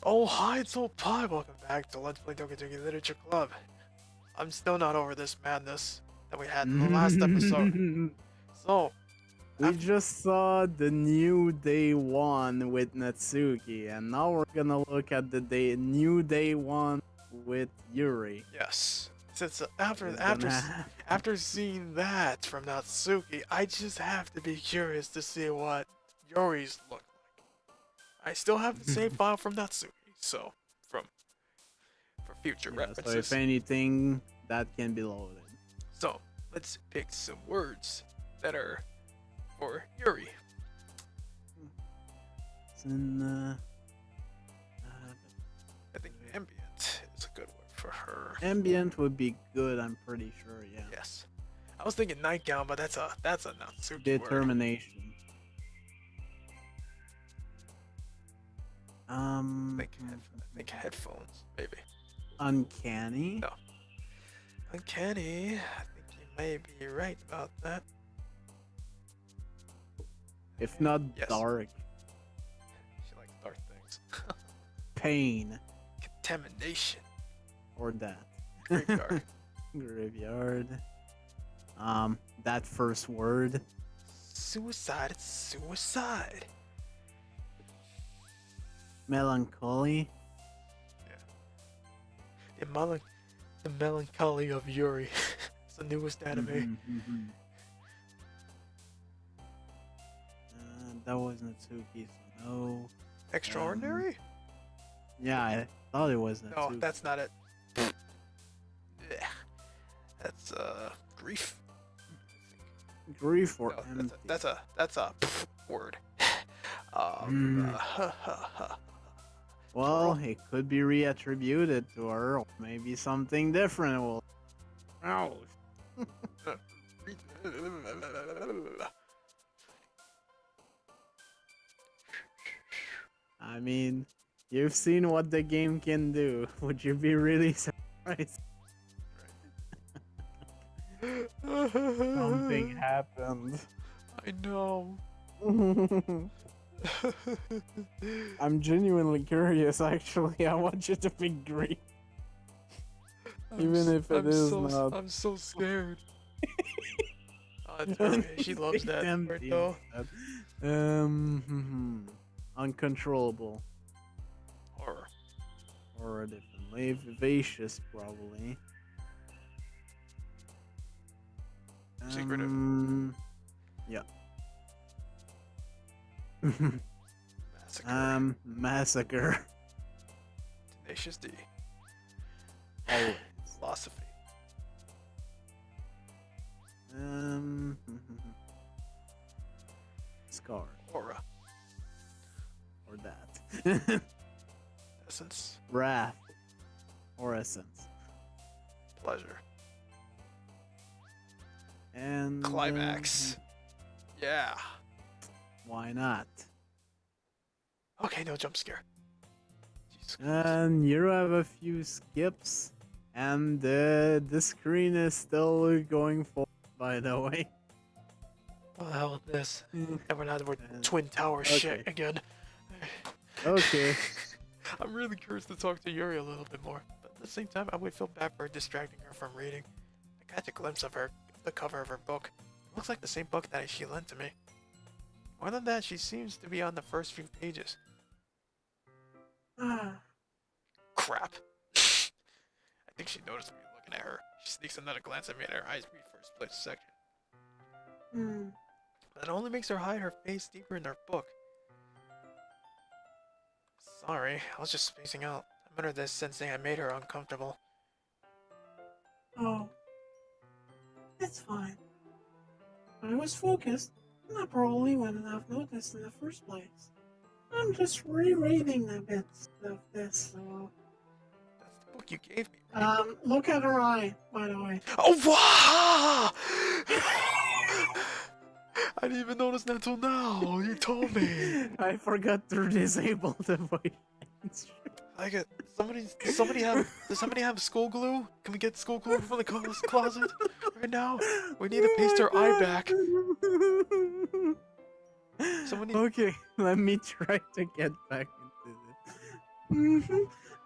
Oh, hi, it's old Pie. Welcome back to Let's Play Doki Doki Literature Club. I'm still not over this madness that we had in the last episode. So, We after, just saw the new day one with Natsuki, and now we're gonna look at the new day one with Yuri. yes, since after It's after gonna s- after seeing that from Natsuki, I just have to be curious to see what Yuri's look like. I still have the same file from Natsuki, so for future yeah, so if references. anything, that can be loaded. So let's pick some words that are for Yuri. It's in, I think ambient is a good word for her. ambient would be good, I'm pretty sure, yeah. Yes. I was thinking nightgown, but that's a Natsuki word. Determination. I think headphones, maybe. Uncanny. No. Uncanny. I think you may be right about that. If not Yes. dark. She likes dark things. Pain. Contamination. Or that. Graveyard. Graveyard. That first word. Suicide. It's suicide. Melancholy. The melancholy of Yuri. It's the newest anime. Mhm. That was Natsuki, so no. Extraordinary? Yeah, I thought it was Natsuki. No, that's not it. That's grief. Grief or No, empty. that's a word. Well, it could be reattributed to her, or maybe something different will. Ouch. I mean, you've seen what the game can do. Would you be really surprised? Something happened. I know. I'm genuinely curious, actually. I want you to pick green. Even if it is not. I'm so scared. She loves that word though. Uncontrollable. Horror. Or a different way. Vivacious, probably. Secretive. Yeah. Massacre. Massacre. Tenacious D. Always. Philosophy. Scar. Aura. Or that. Essence. Wrath. Or essence. Pleasure. And Climax. Yeah. Why not? Okay, no jump scare. Jesus. And you have a few skips, and the screen is still going forward, by the way. What the hell is this? And we're not with And- Twin Tower shit okay. again. Okay. I'm really curious to talk to Yuri a little bit more, but at the same time, I would feel bad for distracting her from reading. I got a glimpse of the cover of her book. It looks like the same book that she lent to me. More than that, she seems to be on the first few pages. Crap. I think she noticed me looking at her. She sneaks another glance at me and her eyes read first place section. That only makes her hide her face deeper in her book. Sorry, I was just spacing out. I'm under this sensing I made her uncomfortable. Oh, it's fine. I was focused, and I probably wouldn't have noticed in the first place. I'm just rereading the bits of this, so... That's the book you gave me, right? Look at her eye, by the way. Oh, wow! I didn't even notice that until now. You told me. I forgot to disable the voice. I get does somebody have school glue? Can we get school glue from the closet right now? We need to paste her eye back. Someone need... Okay, let me try to get back into this. Mm-hmm.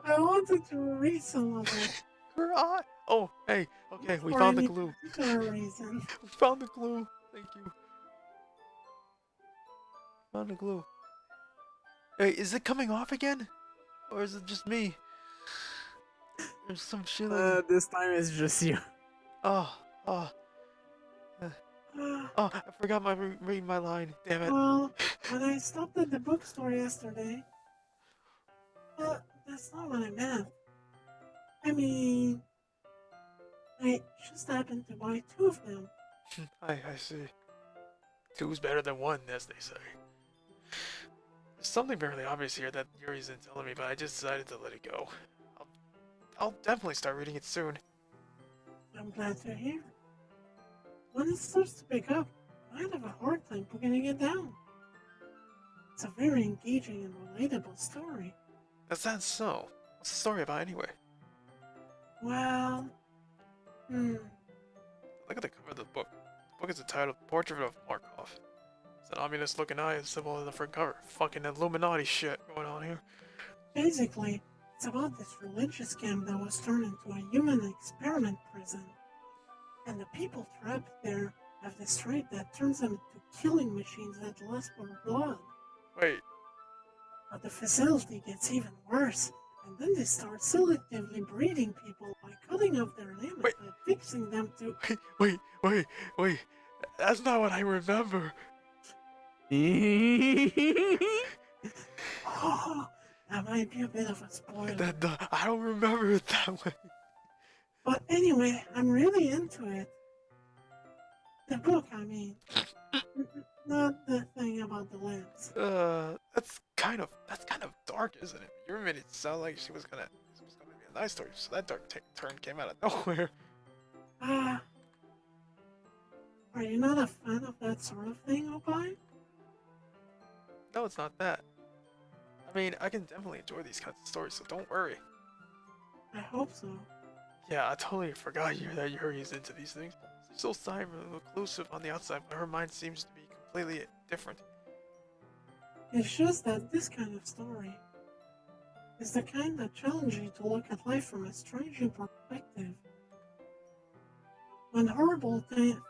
I wanted to read some of it Her eye. Oh, hey. Okay, we for found the any glue. particular reason. We found the glue. Thank you. Found the glue. Hey, is it coming off again? Or is it just me? There's some shit like... This time it's just you. Oh, oh, uh, Ah, oh, I forgot my read my line. Damn it. well, when I stopped at the bookstore yesterday, that's not what I meant. I mean, I just happened to buy two of them. I see. Two's better than one, as they say. There's something fairly obvious here that Yuri isn't telling me, but I just decided to let it go. I'll, I'll definitely start reading it soon. I'm glad to hear. When it starts to pick up, I'd have a hard time putting it down. It's a very engaging and relatable story. Is that so? What's the story about anyway? Well, Look at the cover of the book. The book is entitled Portrait of Markov. It's an ominous looking eye and symbol on the front cover. Fucking Illuminati shit going on here. basically, it's about this religious camp that was turned into a human experiment prison. And the people trapped there have this trait that turns them into killing machines that lust for blood. Wait, But the facility gets even worse, and then they start selectively breeding people by cutting off their limbs Wait. and fixing them to. wait. That's not what I remember. Oh, that might be a bit of a spoiler. I don't remember it that way. But anyway, I'm really into it. The book, I mean. Not the thing about the lens. That's kind of dark, isn't it? You made it sound like this was gonna be a nice story, so that dark turn came out of nowhere. Ah, are you not a fan of that sort of thing, Opie? No, it's not that. I mean, I can definitely enjoy these kinds of stories, so don't worry. I hope so. Yeah, I totally forgot that Yuri's into these things. She's still silent and reclusive on the outside, but her mind seems to be completely different. It's just that this kind of story is the kind that challenges you to look at life from a strange new perspective. When horrible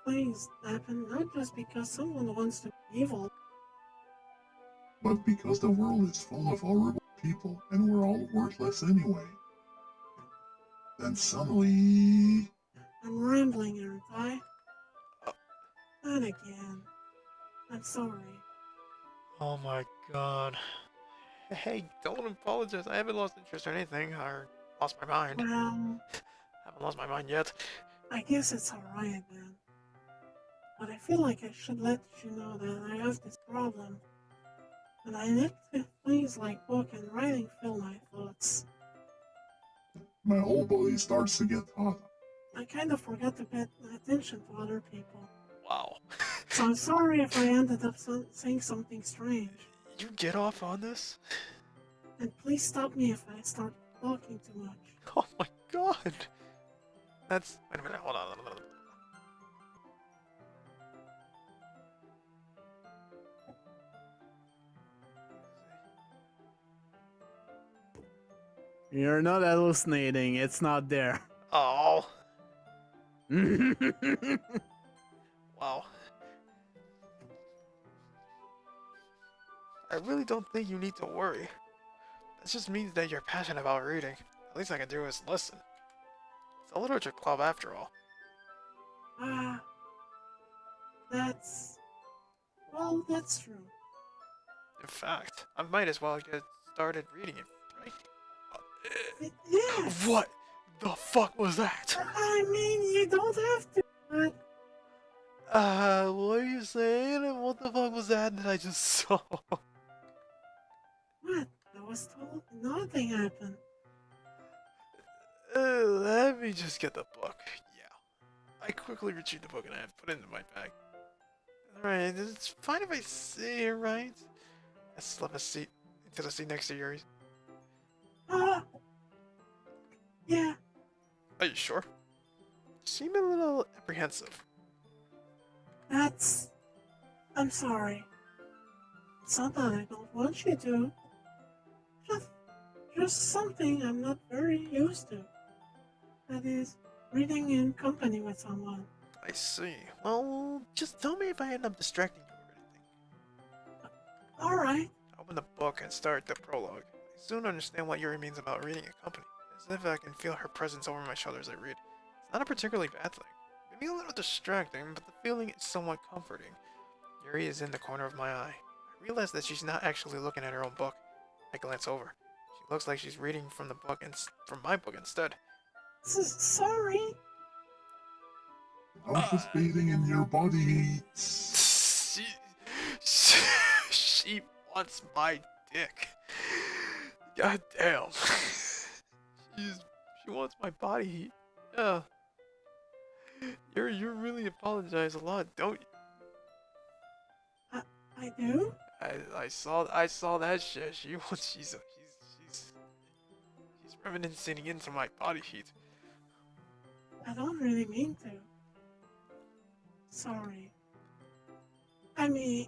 things happen, not just because someone wants to be evil, but because the world is full of horrible people and we're all worthless anyway. Then suddenly... I'm rambling, aren't I? Uh. Not again. I'm sorry. Oh my god. Hey, don't apologize. I haven't lost interest or anything, or lost my mind. Well, Haven't lost my mind yet. I guess it's alright then. But I feel like I should let you know that I have this problem. And I let things like book and writing fill my thoughts. my whole body starts to get hot. I kind of forgot to pay attention to other people. Wow. So I'm sorry if I ended up saying something strange. You get off on this? And please stop me if I start talking too much. Oh my god. That's... Wait a minute, hold on. You're not hallucinating, it's not there. Oh. Wow. I really don't think you need to worry. That just means that you're passionate about reading. The least I can do is listen. It's a literature club after all. That's... Well, that's true. In fact, I might as well get started reading it, right? Yes! What the fuck was that? I mean, you don't have to, but... What are you saying? And what the fuck was that I just saw? What? I was told nothing happened. Let me just get the book. Yeah. I quickly retrieved the book and I put it into my bag. Alright, it's fine if I sit here, right? I slip a seat into the seat next to Yuri's. Yeah. Are you sure? You seem a little apprehensive. That's... I'm sorry. It's not that I don't want you to. just something I'm not very used to. That is, reading in company with someone. I see. Well, just tell me if I end up distracting you or anything. Alright. I open the book and start the prologue. I soon understand what Yuri means about reading in company, as if I can feel her presence over my shoulder as I read. It's not a particularly bad thing. It may be a little distracting, but the feeling is somewhat comforting. Yuri is in the corner of my eye. I realize that she's not actually looking at her own book. I glance over. She looks like she's reading from the book and from my book instead. Sorry. I was just bathing in your body heat. She wants my dick. God damn. She wants my body heat. Yeah. You really apologize a lot, don't you? I do? I saw that shit. She's reminiscing into my body heat. I don't really mean to. Sorry. I mean,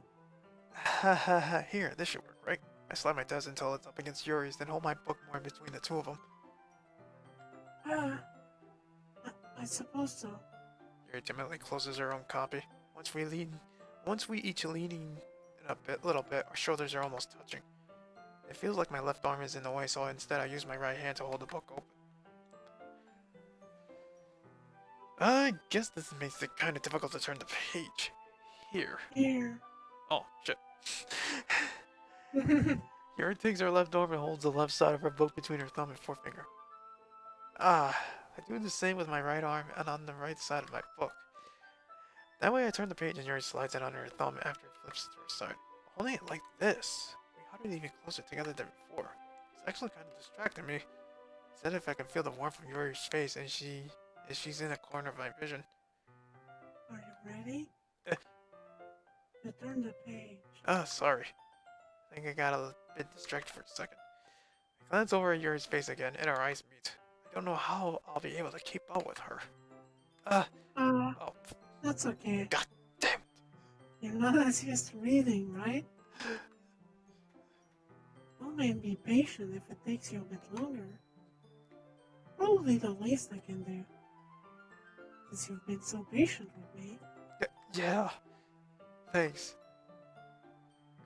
Here, this should work, right? I slide my desk until it's up against Yuri's, then hold my book more in between the two of them. I suppose so. Yuri timidly closes her own copy. Once we each leaning in a little bit, our shoulders are almost touching. It feels like my left arm is in the way, so instead I use my right hand to hold the book open. I guess this makes it kind of difficult to turn the page. Here. Oh, shit. Yuri takes her left arm and holds the left side of her book between her thumb and forefinger. I do the same with my right arm and on the right side of my book. That way I turn the page and Yuri slides it under her thumb after it flips to her side. Holding it like this, we got it even closer together than before. It's actually kind of distracting me. Instead, if I can feel the warmth from Yuri's face and she's in the corner of my vision. Are you ready? To turn the page. Sorry. I think I got a bit distracted for a second. I glance over at Yuri's face again and our eyes meet. I don't know how I'll be able to keep up with her. Oh, That's okay. God damn it. You're not as used to reading, right? Well, maybe be patient if it takes you a bit longer. Probably the least I can do. Since you've been so patient with me. Yeah. Thanks.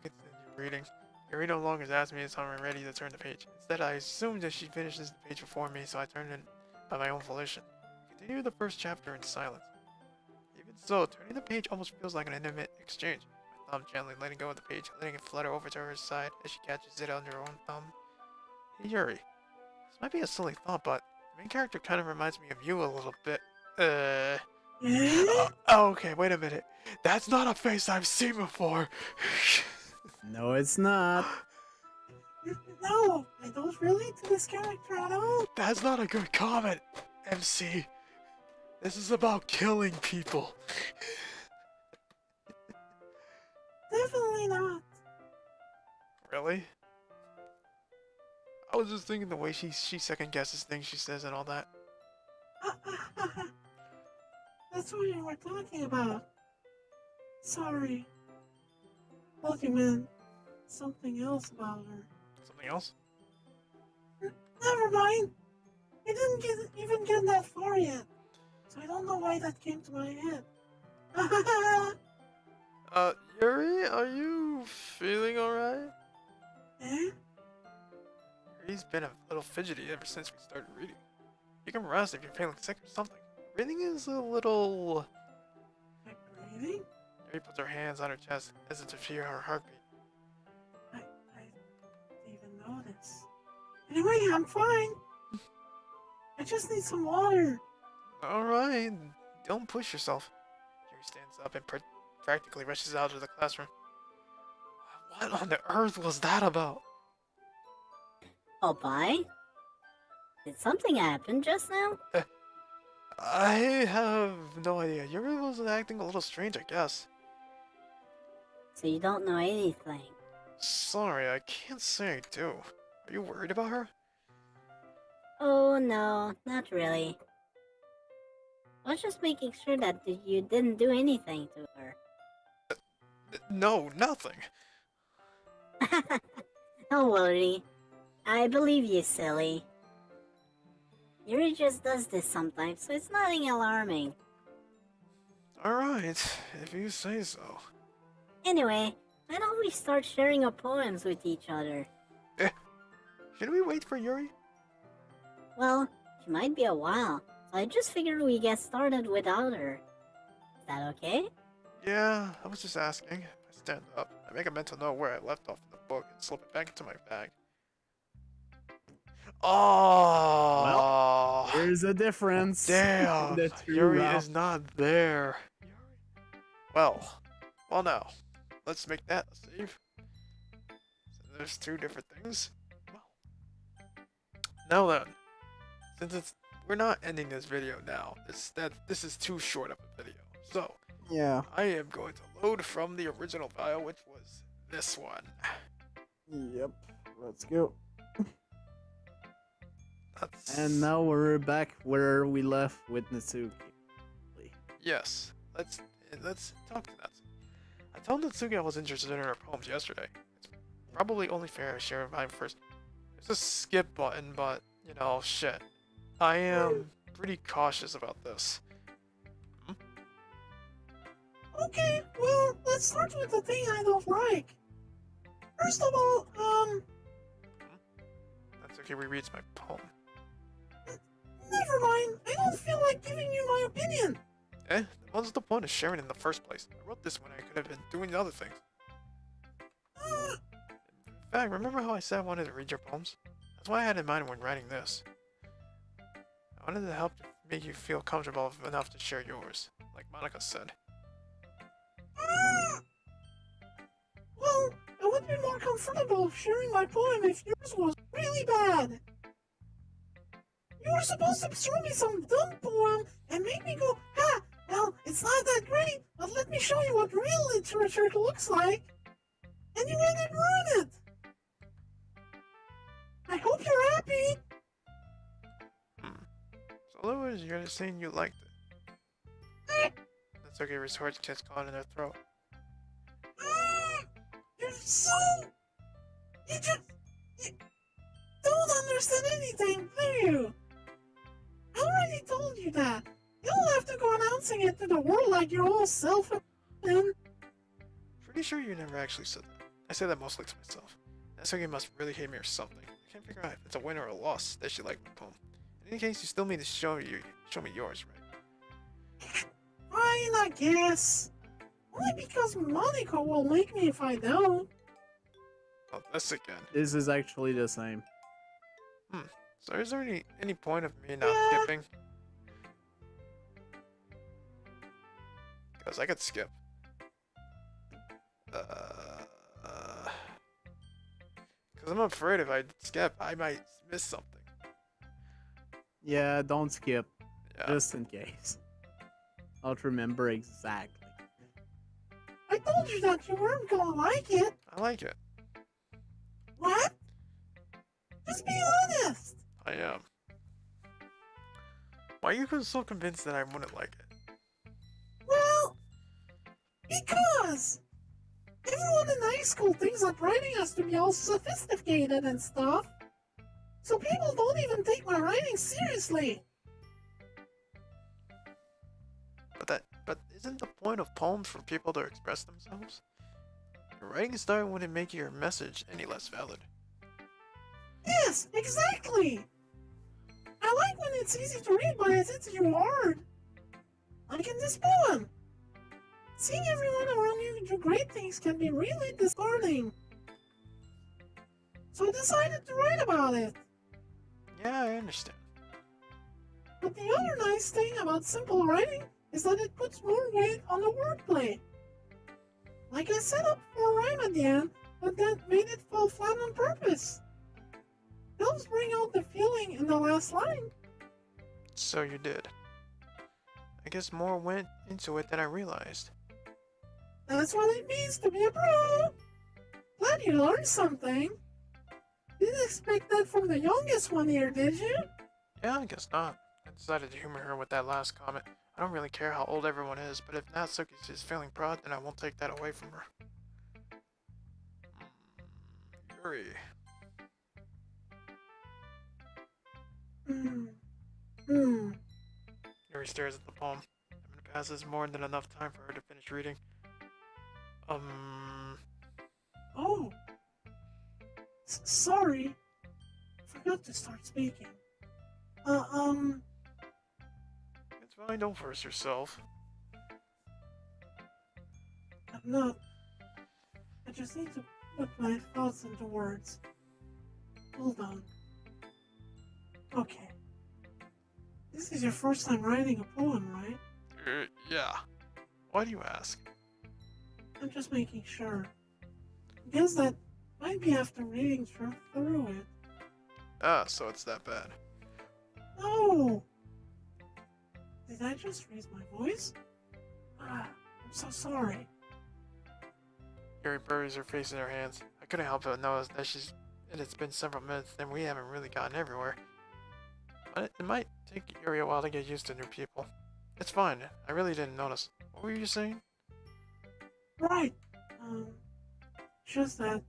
I continue reading. Yuri no longer asks me if I'm ready to turn the page. Instead, I assume that she finishes the page before me, so I turn it by my own volition. I continue the first chapter in silence. Even so, turning the page almost feels like an intimate exchange. My thumb gently letting go of the page, letting it flutter over to her side as she catches it under her own thumb. Hey Yuri, this might be a silly thought, but the main character kind of reminds me of you a little bit. Okay, wait a minute. That's not a face I've seen before. No, it's not. No, I don't relate to this character at all. That's not a good comment, MC. This is about killing people. Definitely not. Really? I was just thinking the way she second guesses things she says and all that. That's what you were talking about. Sorry. Thought you meant something else about her. Something else? Never mind. I didn't even get that far yet. So I don't know why that came to my head. Yuri, are you feeling alright? Eh? Yuri's been a little fidgety ever since we started reading. You can rest if you're feeling sick or something. Breathing is a little... Like breathing? Yuri puts her hands on her chest as if to feel her heartbeat. I didn't even notice. Anyway, I'm fine. I just need some water. Alright, don't push yourself. Yuri stands up and practically rushes out of the classroom. What on the earth was that about? Oh, bye? Did something happen just now? I have no idea. Yuri was acting a little strange, I guess. So you don't know anything? Sorry, I can't say I do. Are you worried about her? Oh, no, not really. I was just making sure that you didn't do anything to her. No, nothing. Don't worry. I believe you, silly. Yuri just does this sometimes, so it's nothing alarming. Alright, if you say so. Anyway, why don't we start sharing our poems with each other? Should we wait for Yuri? Well, she might be a while, so I just figured we get started without her. Is that okay? Yeah, I was just asking. I stand up. I make a mental note where I left off in the book and slip it back into my bag. Oh! There's a difference. Damn! The two Yuri routes. is not there. Well now. Let's make that a save. So there's two different things. Well. Now then, since we're not ending this video now. This is too short of a video. So Yeah. I am going to load from the original file, which was this one. Yep. Let's go. And now we're back where we left with Natsuki. Yes, let's talk to Natsuki. I told Natsuki I was interested in her poems yesterday. It's probably only fair I share mine first. There's a skip button, but you know, shit. I am pretty cautious about this. Okay, well, let's start with the thing I don't like. First of all, Natsuki rereads my poem. never mind. I don't feel like giving you my opinion. Then what's the point of sharing in the first place? I wrote this when I could have been doing other things. In fact, remember how I said I wanted to read your poems? That's what I had in mind when writing this. I wanted to help make you feel comfortable enough to share yours, like Monica said. Well, I would be more comfortable sharing my poem if yours was really bad. You were supposed to show me some dumb poem and make me go, ha, well, it's not that great, but let me show you what real literature looks like. And you went and ruined it. I hope you're happy. So in other words, you're saying you liked it. That's okay, retorts gets caught in their throat. You're so... You don't understand anything, do you? I already told you that. You don't have to go announcing it to the world like you're all self-important. Pretty sure you never actually said that. I say that mostly to myself. Natsuki must really hate me or something. I can't figure out if it's a win or a loss that she liked my poem. In any case, you still need to show me yours, right? Fine, I guess. Only because Monica will make me if I don't. Oh, this again. This is actually the same. So is there any point of me not Yeah. skipping? Because I could skip. Because I'm afraid if I skip, I might miss something. Yeah, don't skip. Yeah. Just in case. I'll remember exactly. I told you that you weren't gonna like it. I like it. What? Just be honest. I am. Why are you so convinced that I wouldn't like it? Well, because everyone in high school thinks that writing has to be all sophisticated and stuff. So people don't even take my writing seriously. But isn't the point of poems for people to express themselves? Your writing style wouldn't make your message any less valid. Yes, exactly. I like when it's easy to read, but it's too hard. Like in this poem. Seeing everyone around you do great things can be really disheartening. So I decided to write about it. Yeah, I understand. But the other nice thing about simple writing is that it puts more weight on the wordplay. Like I set up for a rhyme at the end, but that made it fall flat on purpose. Helps bring out the feeling in the last line. So you did. I guess more went into it than I realized. That's what it means to be a pro. Glad you learned something. Didn't expect that from the youngest one here, did you? Yeah, I guess not. I decided to humor her with that last comment. I don't really care how old everyone is, but if Natsuki is feeling proud, then I won't take that away from her. Yuri. Yuri stares at the poem. It passes more than enough time for her to finish reading. Oh, sorry. Forgot to start speaking. It's fine, don't force yourself. I'm not. I just need to put my thoughts into words. Hold on. Okay. This is your first time writing a poem, right? Yeah. Why do you ask? I'm just making sure. Guess that might be after reading through it. Ah, so it's that bad. No! Did I just raise my voice? I'm so sorry. Yuri buries her face in her hands. I couldn't help but notice that it's been several minutes and we haven't really gotten everywhere. But it might take Yuri a while to get used to new people. It's fine. I really didn't notice. What were you saying? Right. Just that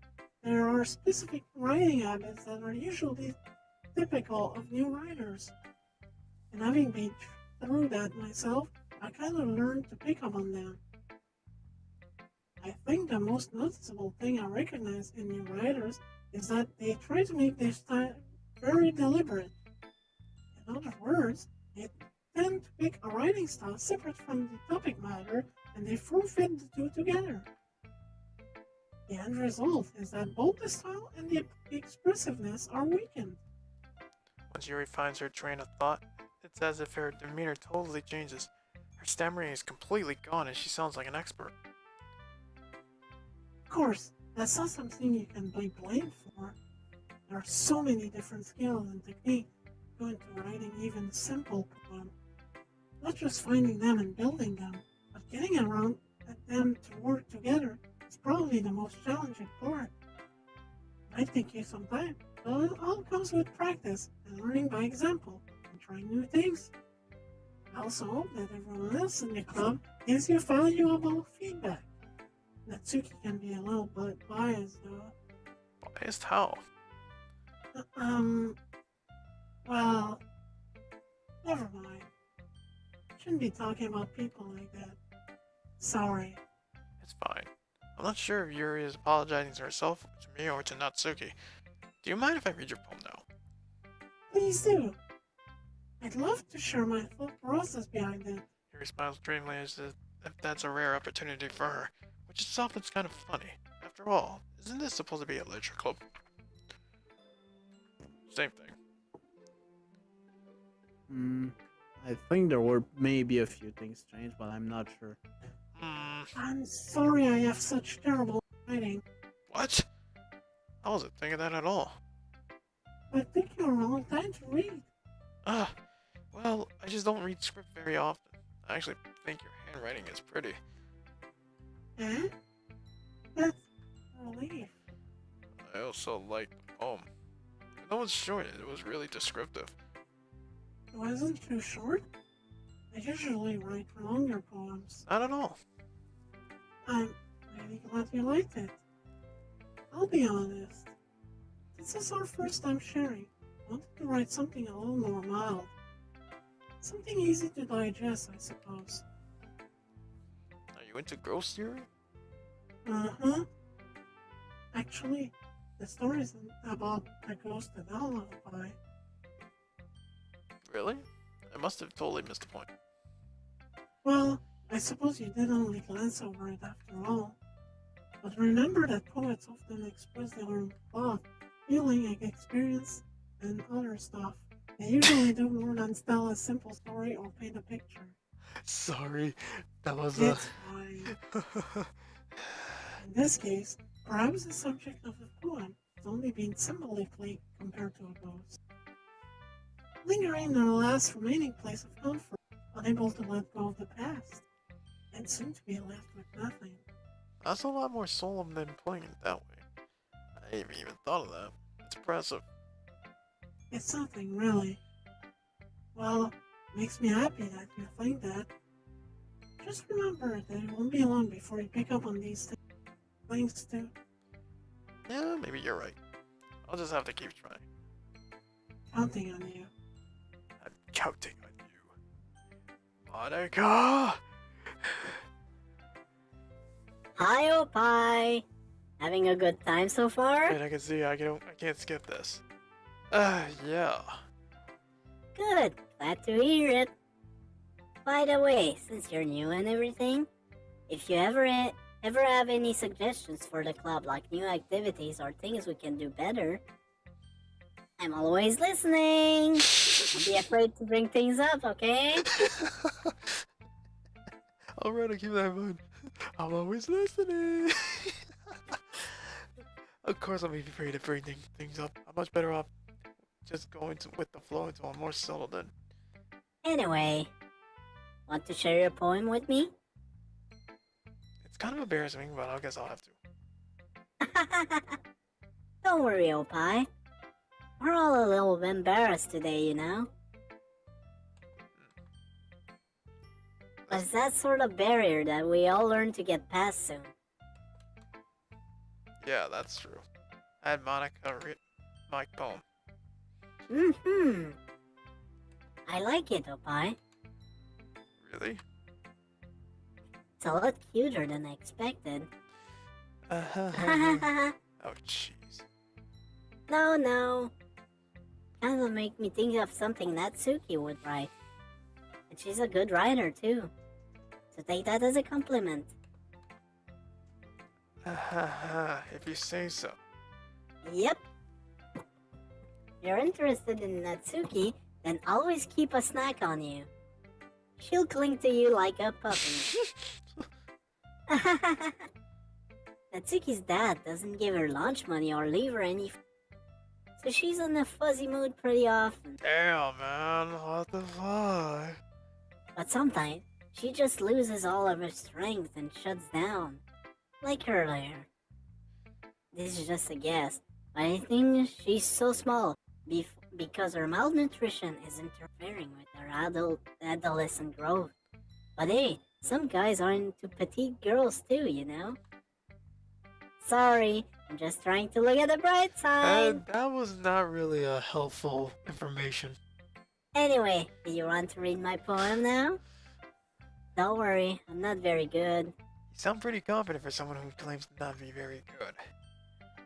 there are specific writing habits that are usually typical of new writers. And having been through that myself, I kind of learned to pick up on them. I think the most noticeable thing I recognize in new writers is that they try to make their style very deliberate. In other words, they tend to pick a writing style separate from the topic matter and they forfeit the two together. The end result is that both the style and the expressiveness are weakened. Once Yuri finds her train of thought, it's as if her demeanor totally changes. Her stammering is completely gone and she sounds like an expert. Of course, that's not something you can be blamed for. There are so many different skills and techniques go into writing even a simple poem. Not just finding them and building them, but getting around at them to work together is probably the most challenging part. It might take you some time, but it all comes with practice and learning by example and trying new things. I also hope that everyone else in the club gives you valuable feedback. Natsuki can be a little bit biased though. Biased how? Well, never mind. Shouldn't be talking about people like that. Sorry. It's fine. I'm not sure if Yuri is apologizing to herself, to me, or to Natsuki. Do you mind if I read your poem now? Please do. I'd love to share my thought process behind it. Yuri smiles dreamily as if that's a rare opportunity for her, which itself is kind of funny. After all, isn't this supposed to be a literature club? Same thing. I think there were maybe a few things changed, but I'm not sure. I'm sorry I have such terrible writing. What? I wasn't thinking that at all. But it took you a long time to read. Well, I just don't read script very often. I actually think your handwriting is pretty. Eh? That's a relief. I also like the poem. Even though it's short, it was really descriptive. It wasn't too short. I usually write longer poems. Not at all. I'm really glad you liked it. I'll be honest. This is our first time sharing. I wanted to write something a little more mild. Something easy to digest, I suppose. Are you into ghost theory? Uh-huh. Actually, the story isn't about a ghost and a lullaby. Really? I must have totally missed the point. Well, I suppose you did only glance over it after all. But remember that poets often express their own thought, feeling, experience, and other stuff. They usually do more than tell a simple story or paint a picture. Sorry, that was It's fine. In this case, perhaps the subject of the poem is only being symbolically compared to a ghost. Lingering in the last remaining place of comfort, unable to let go of the past, and soon to be left with nothing. That's a lot more solemn than putting it that way. I haven't even thought of that. It's impressive. It's nothing, really. Well, makes me happy that you think that. Just remember that it won't be long before you pick up on these things too. Yeah, maybe you're right. I'll just have to keep trying. Counting on you. I'm counting on you. Monica! Hi, Opie. Having a good time so far? Wait, I can see. I can't skip this. Yeah. Good. Glad to hear it. By the way, since you're new and everything, if you ever have any suggestions for the club, like new activities or things we can do better, I'm always listening. Don't be afraid to bring things up, okay? Alright, I'll keep that in mind. I'm always listening. Of course, I'm afraid to bring things up. I'm much better off just going with the flow until I'm more settled in. Anyway, want to share your poem with me? It's kind of embarrassing, but I guess I'll have to. Don't worry, Opie. We're all a little embarrassed today, you know? But that's sort of barrier that we all learn to get past soon. Yeah, that's true. I had Monica read my poem. Mm-hmm. I like it, Opie. Really? It's a lot cuter than I expected. Oh, jeez. No. Kind of make me think of something Natsuki would write. And she's a good writer, too. So take that as a compliment. If you say so. Yep. If you're interested in Natsuki, then always keep a snack on you. She'll cling to you like a puppy. Natsuki's dad doesn't give her lunch money or leave her any so she's in a fuzzy mood pretty often. Damn, man. What the fuck? But sometimes, she just loses all of her strength and shuts down. Like earlier. This is just a guess, but I think she's so small because her malnutrition is interfering with her adolescent growth. But hey, some guys are into petite girls too, you know? Sorry, I'm just trying to look at the bright side. That was not really a helpful information. Anyway, do you want to read my poem now? Don't worry, I'm not very good. You sound pretty confident for someone who claims to not be very good.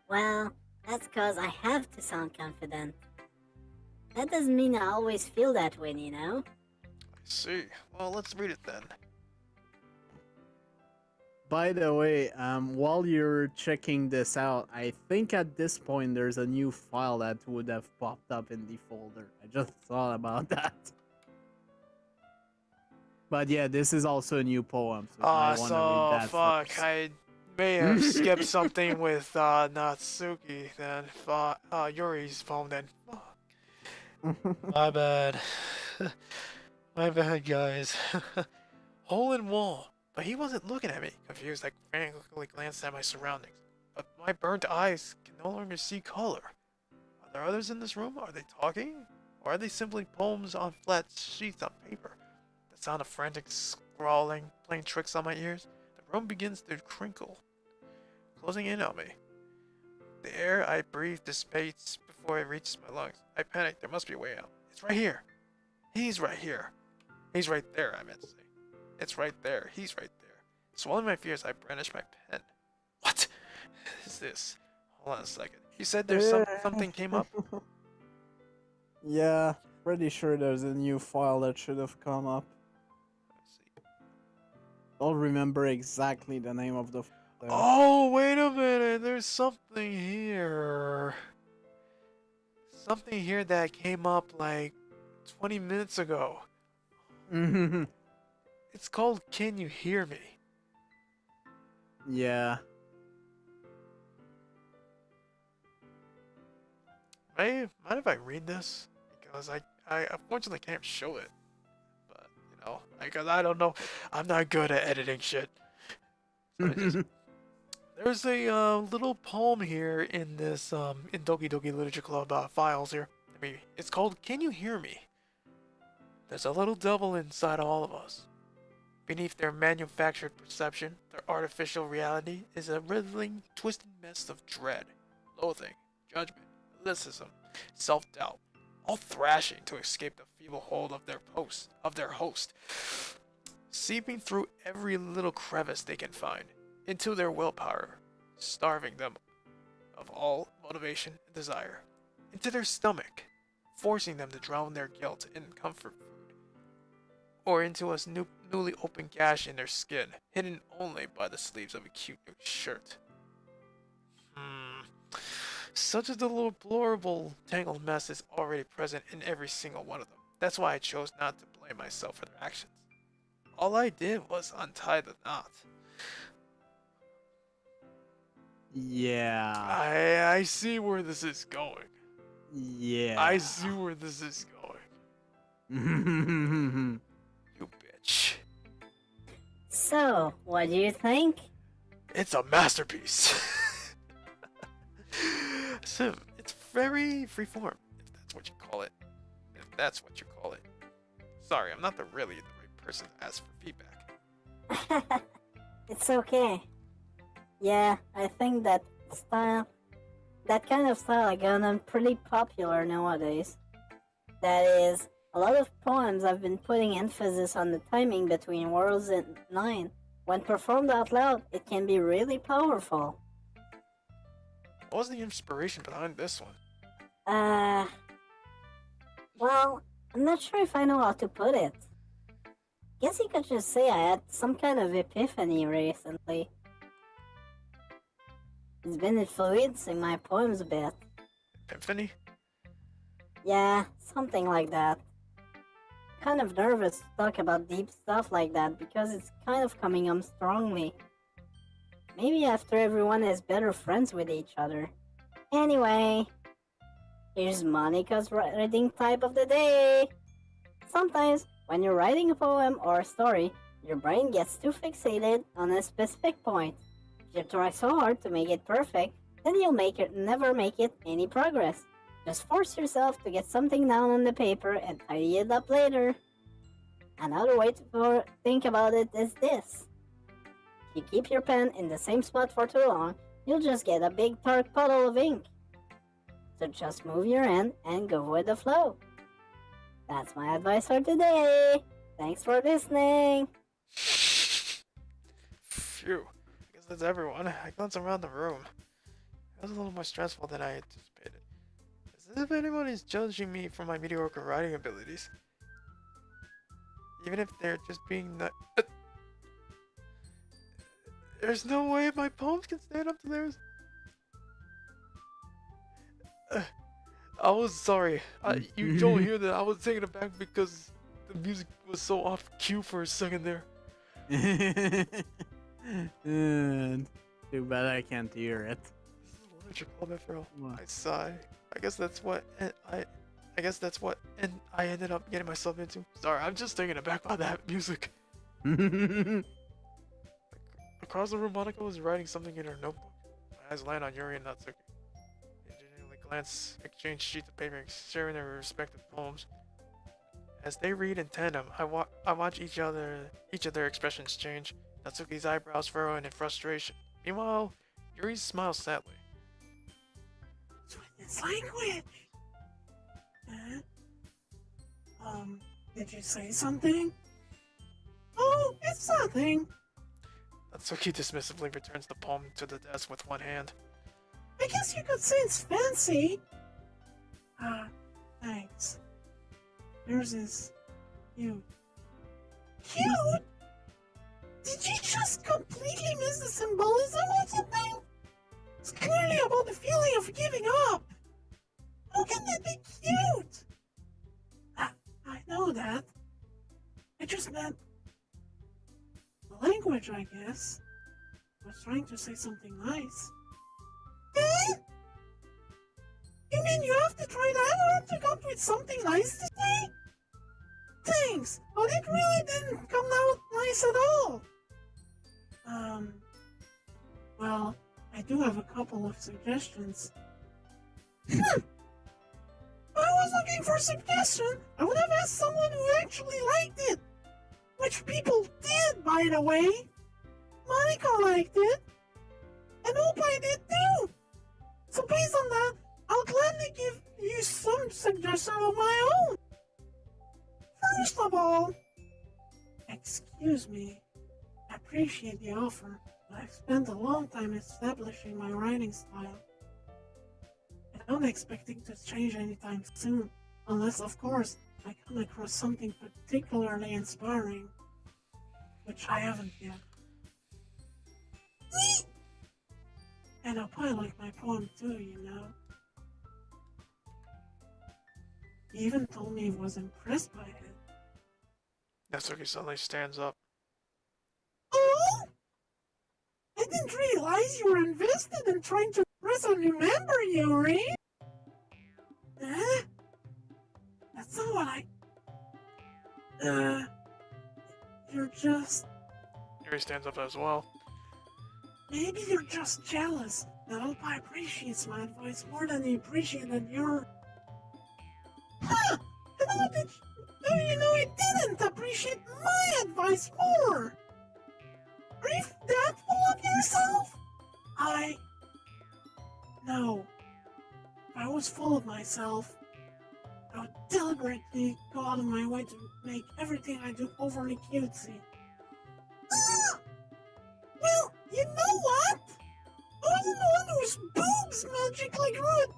Well, that's cause I have to sound confident. That doesn't mean I always feel that way, you know? I see. Well, let's read it then. By the way, while you're checking this out, I think at this point there's a new file that would have popped up in the folder. I just thought about that. But yeah, this is also a new poem, so I want to read that fuck, first. I may have skipped something with Natsuki then. Yuri's poem then. Fuck. My bad. My bad, guys. Hole in wall. But he wasn't looking at me, confused. I frantically glanced at my surroundings. But my burnt eyes can no longer see color. Are there others in this room? Are they talking? Or are they simply poems on flat sheets of paper? The sound of frantic scrawling, playing tricks on my ears. The room begins to crinkle, closing in on me. The air I breathe dissipates before it reaches my lungs. I panic. There must be a way out. It's right here. He's right here. He's right there, I meant to say. It's right there. He's right there. Swallowing my fears, I brandish my pen. What is this? Hold on a second. You said there's something came up? Yeah, pretty sure there's a new file that should have come up. Let's see. Don't remember exactly the name of the file. Oh, wait a minute. There's something here. Something here that came up like 20 minutes ago. It's called Can You Hear Me? Yeah. Mind if I read this? Because I unfortunately can't show it. But, you know, because I don't know. I'm not good at editing shit. So there's a little poem here in this, in Doki Doki Literature Club files here. It's called Can You Hear Me? There's a little devil inside all of us. Beneath their manufactured perception, their artificial reality is a wriggling, twisted mess of dread, loathing, judgment, lyricism, self-doubt, all thrashing to escape the feeble hold of their host. seeping through every little crevice they can find into their willpower, starving them of all motivation and desire, into their stomach, forcing them to drown their guilt in comfort food, or into a newly opened gash in their skin, hidden only by the sleeves of a cute new shirt. Such a deplorable tangled mess is already present in every single one of them. That's why I chose not to blame myself for their actions. All I did was untie the knot. Yeah. I see where this is going. Yeah. I see where this is going. You bitch. So, what do you think? It's a masterpiece. So, it's very freeform, if that's what you call it. If that's what you call it. Sorry, I'm not really the right person to ask for feedback. It's okay. Yeah, I think that kind of style has gotten pretty popular nowadays. That is, a lot of poems have been putting emphasis on the timing between words and line. When performed out loud, it can be really powerful. What was the inspiration behind this one? Well, I'm not sure if I know how to put it. Guess you could just say I had some kind of epiphany recently. It's been influencing my poems a bit. Epiphany? Yeah, something like that. Kind of nervous to talk about deep stuff like that because it's kind of coming on strongly. Maybe after everyone is better friends with each other. Anyway, here's Monica's writing type of the day. Sometimes, when you're writing a poem or a story, your brain gets too fixated on a specific point. If you try so hard to make it perfect, then you'll never make it any progress. Just force yourself to get something down on the paper and tidy it up later. Another way to think about it is this. If you keep your pen in the same spot for too long, you'll just get a big dark puddle of ink. So just move your hand and go with the flow. That's my advice for today. Thanks for listening. Phew. I guess that's everyone. I glanced around the room. It was a little more stressful than I anticipated. As if anyone is judging me for my mediocre writing abilities. Even if they're just being There's no way my poems can stand up to theirs. I was sorry. You don't hear that. I was taken aback because the music was so off cue for a second there. Too bad I can't hear it. This is a literature club after all. What? I sigh. I guess that's what I ended up getting myself into. Sorry, I'm just taken aback by that music. Across the room, Monica was writing something in her notebook. My eyes land on Yuri and Natsuki. They genuinely glance, exchange sheets of paper, sharing their respective poems. As they read in tandem, I watch each of their expressions change. Natsuki's eyebrows furrowing in frustration. Meanwhile, Yuri smiles sadly. What's with this language? Did you say something? Oh, it's nothing. Natsuki dismissively returns the poem to the desk with one hand. I guess you could say it's fancy. Thanks. Yours is cute. Cute? Did you just completely miss the symbolism or something? It's clearly about the feeling of giving up. How can that be cute? I know that. I just meant the language, I guess. I was trying to say something nice. Eh? You mean you have to try that hard to come up with something nice to say? Thanks, but it really didn't come out nice at all. Well, I do have a couple of suggestions. If I was looking for a suggestion, I would have asked someone who actually liked it. Which people did, by the way. Monica liked it. And Opie did too. So based on that, I'll gladly give you some suggestions of my own. First of all, Excuse me. I appreciate the offer, but I've spent a long time establishing my writing style. I don't expect it to change anytime soon, unless, of course, I come across something particularly inspiring, which I haven't yet. And I'll probably like my poem too, you know. He even told me he was impressed by it. Natsuki suddenly stands up. Oh! I didn't realize you were invested in trying to impress a new member, Yuri! Huh? That's not what you're just... Yuri stands up as well. Maybe you're just jealous that Oppa appreciates my advice more than he appreciated your... Huh! How do you know he didn't appreciate my advice more? Are you that full of yourself? No. If I was full of myself, I would deliberately go out of my way to make everything I do overly cutesy. Ah! Well, you know what? I wasn't the one whose boobs magically grew at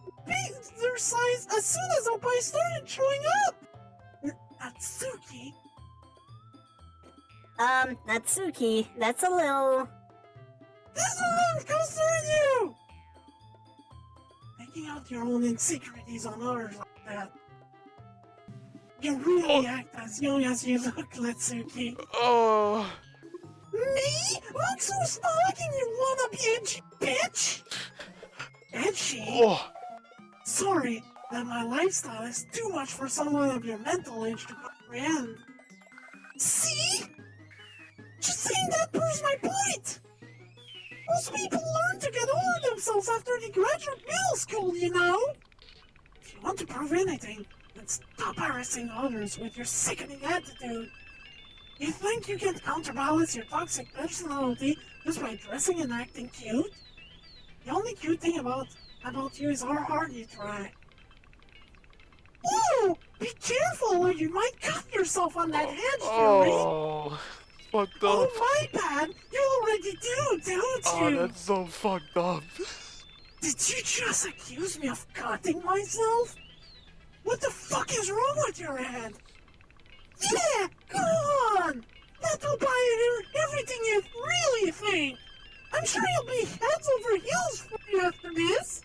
their size as soon as Oppai started showing up! Natsuki? Natsuki, that's a little... This will concern you! Taking out your own insecurities on others like that. You really act as young as you look, Natsuki. Oh. Me? Look so stalking, you wannabe edgy bitch! Edgy? Oh. Sorry that my lifestyle is too much for someone of your mental age to comprehend. See? Just saying that proves my point! Most people learn to get over themselves after they graduate middle school, you know? If you want to prove anything, then stop harassing others with your sickening attitude. You think you can counterbalance your toxic personality just by dressing and acting cute? The only cute thing about you is how hard you try. Whoa! Be careful or you might cut yourself on that hedge, Yuri! Oh. Fucked up. Oh, my bad! You already do, don't Oh, you? that's so fucked up. Did you just accuse me of cutting myself? What the fuck is wrong with your head? Yeah, go on! That will buy you everything you really think! I'm sure you'll be heads over heels for you after this!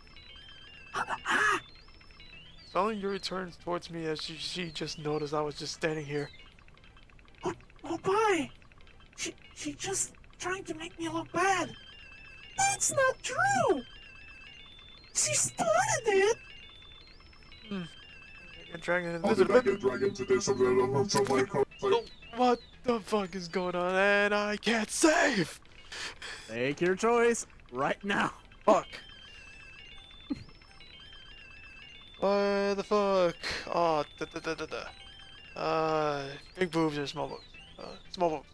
Suddenly Yuri turns towards me as she just noticed I was just standing here. Oh, bye! She just trying to make me look bad. That's not true! She started it! Dragon How did I get dragged into this a little of my Oh, what the fuck is going on? And I can't save! Take your choice right now. Fuck. What the fuck? Oh, big boobs or small boobs? Small boobs.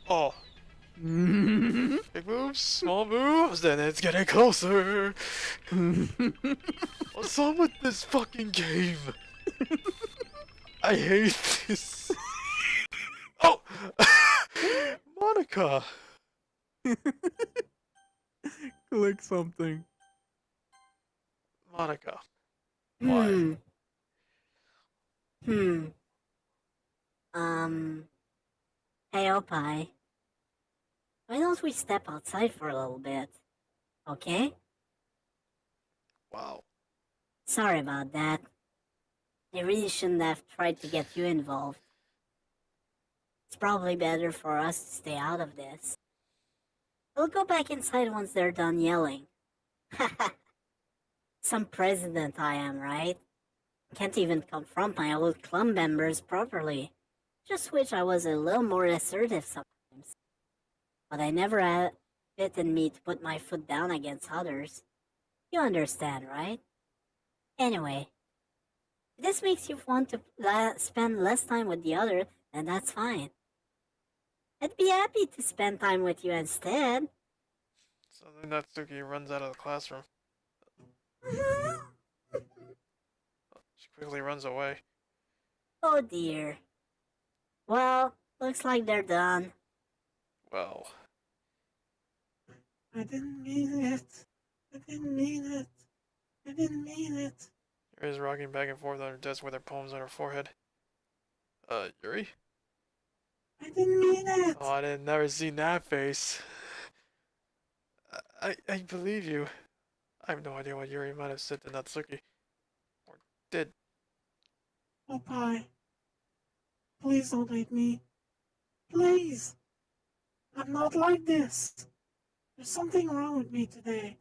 Oh. Big boobs, small boobs, then it's getting closer. What's up with this fucking game? I hate this. Oh! Monica! Click something. Monica. Hmm. Hey, Oppai. Why don't we step outside for a little bit? Okay? Wow. Sorry about that. I really shouldn't have tried to get you involved. It's probably better for us to stay out of this. We'll go back inside once they're done yelling. Haha. Some president I am, right? Can't even confront my old club members properly. Just wish I was a little more assertive sometimes. But I never had it in me to put my foot down against others. You understand, right? Anyway, if this makes you want to spend less time with the other, then that's fine. I'd be happy to spend time with you instead. Suddenly Natsuki runs out of the classroom. She quickly runs away. Oh dear. Well, Looks like they're done. Well, I didn't mean it. I didn't mean it. I didn't mean it. Yuri's rocking back and forth on her desk with her palms on her forehead. Yuri? I didn't mean it. Oh, I didn't never seen that face. I believe you. I have no idea what Yuri might have said to Natsuki. Or did. Oh, Pai. Please don't hate me. Please. I'm not like this. There's something wrong with me today.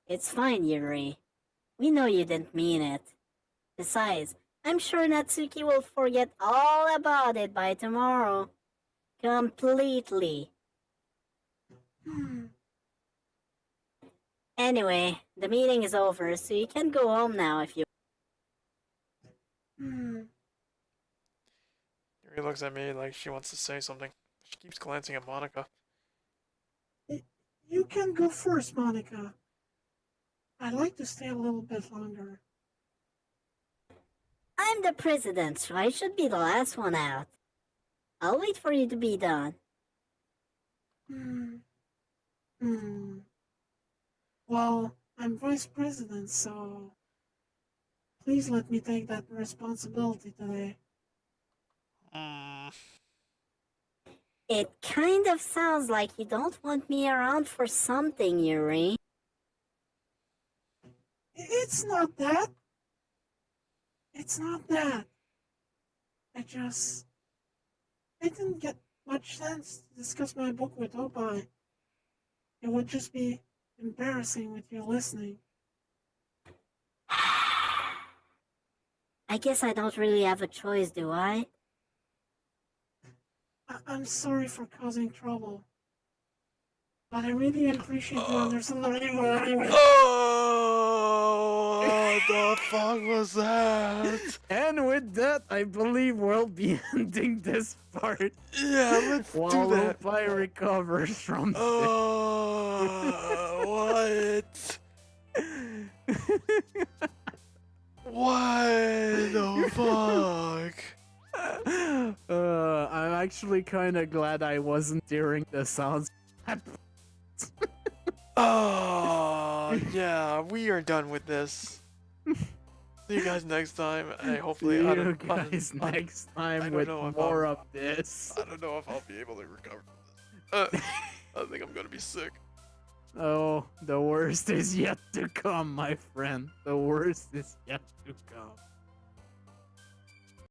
It's fine, Yuri. We know you didn't mean it. Besides, I'm sure Natsuki will forget all about it by tomorrow. Completely. Hmm. Anyway, the meeting is over, so you can go home now if you... Hmm. Yuri looks at me like she wants to say something. She keeps glancing at Monica. You can go first, Monica. I'd like to stay a little bit longer. I'm the president, so I should be the last one out. I'll wait for you to be done. Hmm. Hmm. Well, I'm vice president, so please let me take that responsibility today. It kind of sounds like you don't want me around for something, Yuri. It's not that. It's not that. I didn't get much sense to discuss my book with Opie. It would just be embarrassing with you listening. I guess I don't really have a choice, do I? I'm sorry for causing trouble. But I really appreciate you understanding. Oh, what the fuck was that? And with that, I believe we'll be ending this part Yeah, let's while do that. Opie recovers from Oh, what? What the fuck? I'm actually kind of glad I wasn't hearing the sounds. Oh, yeah, we are done with this. See you guys next time. I hopefully See I you don't, guys next I time don't with know if more of this. I don't know if I'll be able to recover from this. I think I'm gonna be sick. Oh, the worst is yet to come, my friend. The worst is yet to come.